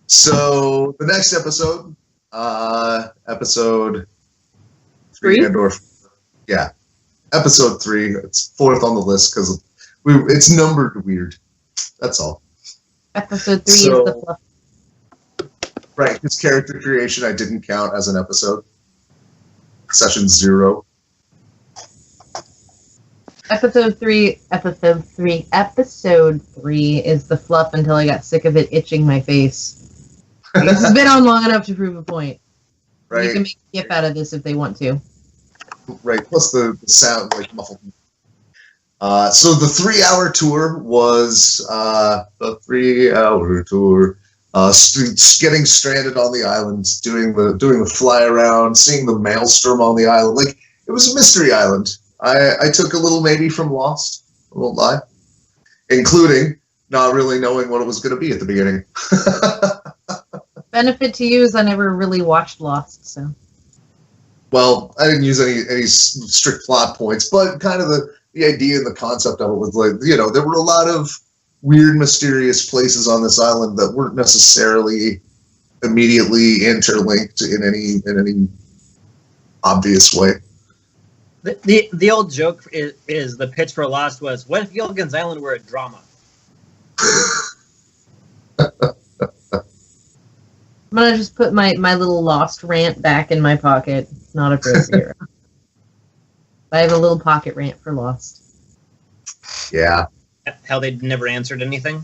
So the next episode, episode 3? Yeah, episode 3. It's 4th on the list because it's numbered weird. That's all. Episode 3 is the fluff. Right, his character creation I didn't count as an episode. Session 0. Episode 3 is the fluff until I got sick of it itching my face. This has been on long enough to prove a point. Right. You can make a GIF out of this if they want to. Right, plus the sound, like, muffled. So the 3-hour tour was the 3-hour tour. Getting stranded on the island, doing the fly around, seeing the maelstrom on the island. Like, it was a mystery island. I took a little maybe from Lost, I won't lie, including not really knowing what it was going to be at the beginning. Benefit to you is I never really watched Lost, so. Well, I didn't use any strict plot points, but kind of the idea and the concept of it was like, you know, there were a lot of weird, mysterious places on this island that weren't necessarily immediately interlinked in any obvious way. The old joke is the pitch for Lost was, what if Gilligan's Island were a drama? I'm gonna just put my little Lost rant back in my pocket. Not appropriate. I have a little pocket rant for Lost. Yeah. How they never answered anything?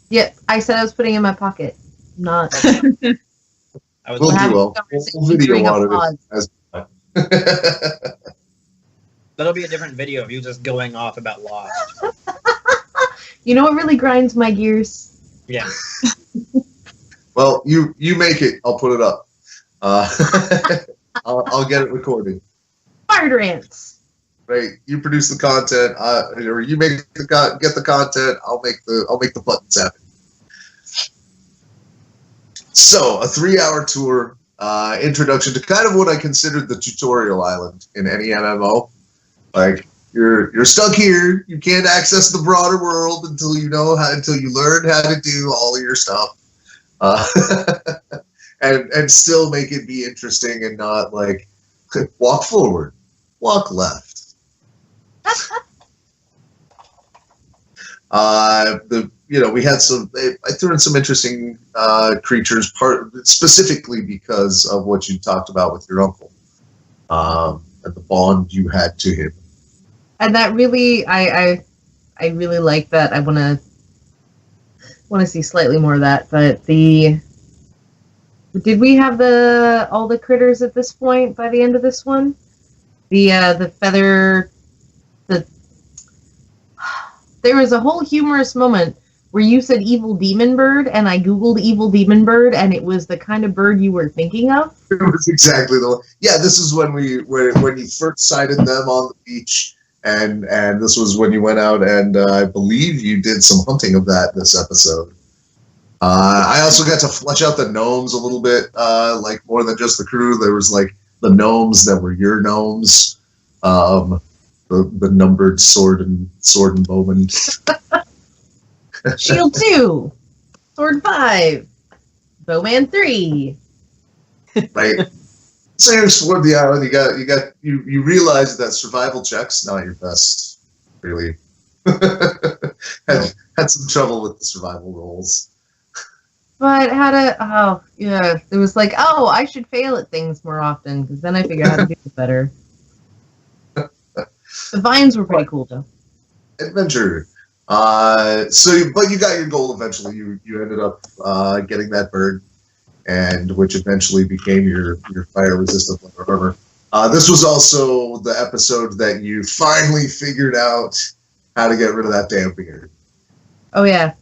Yeah, I said I was putting it in my pocket. Not. I was We'll do a video on it. That'll be a different video of you just going off about Lost. You know what really grinds my gears? Yeah. Well, you make it. I'll put it up. I'll get it recorded. Fire rants. Right, you produce the content, or you get the content. I'll make the buttons happen. So, a 3-hour tour, introduction to kind of what I considered the tutorial island in any MMO. Like, you're stuck here. You can't access the broader world until you learn how to do all of your stuff, and still make it be interesting and not like walk forward, walk left. We had I threw in some interesting creatures, specifically because of what you talked about with your uncle, and the bond you had to him. And that really, I really like that. I want to see slightly more of that. But did we have all the critters at this point by the end of this one? The feather. There was a whole humorous moment where you said evil demon bird, and I googled evil demon bird, and it was the kind of bird you were thinking of. It was exactly the one. Yeah, this is when you first sighted them on the beach, and this was when you went out, and I believe you did some hunting of that this episode. I also got to flesh out the gnomes a little bit, like more than just the crew. There was like the gnomes that were your gnomes. The numbered sword and bowman. Shield 2, sword 5, bowman 3. Right. So you explored the island. You realized that survival checks not your best. Really, had some trouble with the survival rolls. But it was like, I should fail at things more often because then I figure out how to do it better. The vines were pretty cool, though. Adventure. But you got your goal eventually. You ended up getting that bird, and which eventually became your fire resistant armor. This was also the episode that you finally figured out how to get rid of that damn beard. Oh yeah.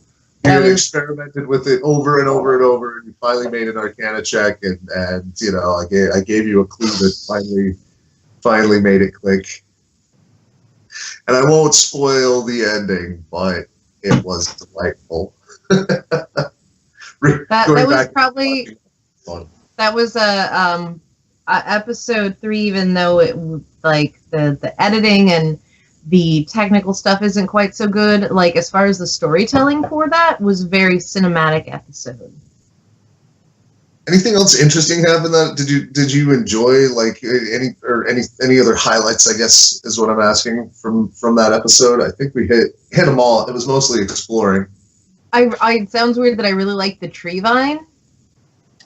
You experimented with it over and over and over, and you finally made an Arcana check, and I gave you a clue that finally made it click. And I won't spoil the ending, but it was delightful. That was episode 3, even though it like the editing and the technical stuff isn't quite so good. Like, as far as the storytelling for that was very cinematic episode. Anything else interesting happen that did you enjoy, like any other highlights, I guess is what I'm asking from that episode? I think we hit them all. It was mostly exploring. It sounds weird that I really like the tree vine.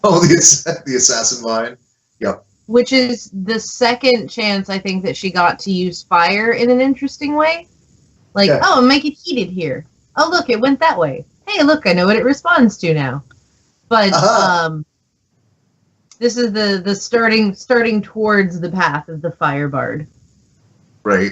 Oh, the assassin vine. Yep. Which is the second chance I think that she got to use fire in an interesting way. Like, Yeah. oh, make it heated here. Oh, look, it went that way. Hey, look, I know what it responds to now. But this is the starting towards the path of the fire bard. Right.